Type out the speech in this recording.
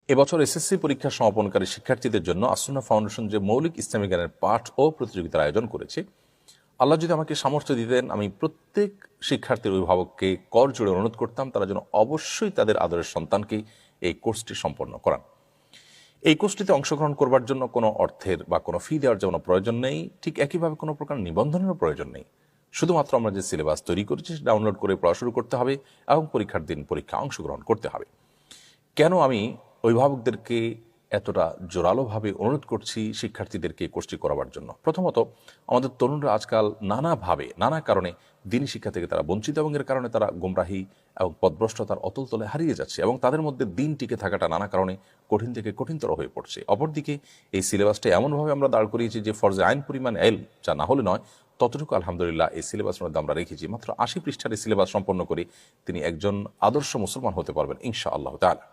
এবছর এসএসসি পরীক্ষা সমাপনকারী শিক্ষার্থীদের জন্য আসুন্নাহ ফাউন্ডেশন যে মৌলিক ইসলামী জ্ঞানের পাঠ ও প্রতিযোগিতার আয়োজন করেছে, আল্লাহ যদি আমাকে সামর্থ্য দিতেন, আমি প্রত্যেক শিক্ষার্থীর অভিভাবককে কর জোড়ে অনুরোধ করতাম তারা যেন অবশ্যই তাদের আদরের সন্তানকে এই কোর্সটি সম্পন্ন করান। এই কোর্সটিতে অংশগ্রহণ করবার জন্য কোনো অর্থের বা কোনো ফি দেওয়ার যেমন প্রয়োজন নেই, ঠিক একইভাবে কোনো প্রকার নিবন্ধনেরও প্রয়োজন নেই। শুধুমাত্র আমরা যে সিলেবাস তৈরি করেছি ডাউনলোড করে পড়া শুরু করতে হবে এবং পরীক্ষার দিন পরীক্ষা অংশগ্রহণ করতে হবে। কেন আমি অভিভাবকদেরকে এতটা জোরালোভাবে অনুরোধ করছি শিক্ষার্থীদেরকে কোর্সটি করাবার জন্য? প্রথমত, আমাদের তরুণরা আজকাল নানাভাবে নানা কারণে দিনী শিক্ষা থেকে তারা বঞ্চিত এবং এর কারণে তারা গোমরাহী এবং পথভ্রষ্টতার অতল তলে হারিয়ে যাচ্ছে এবং তাদের মধ্যে দিন টিকে থাকাটা নানা কারণে কঠিন থেকে কঠিনতর হয়ে পড়ছে। অপরদিকে এই সিলেবাসটা এমনভাবে আমরা দাঁড় করিয়েছি যে ফরজে আইন পরিমাণ এল যা না হলে নয়, ততটুকু আলহামদুলিল্লাহ এই সিলেবাসের মধ্যে আমরা রেখেছি। মাত্র 80 পৃষ্ঠার এই সিলেবাস সম্পন্ন করে তিনি একজন আদর্শ মুসলমান হতে পারবেন ইনশাআল্লাহ তাআলা।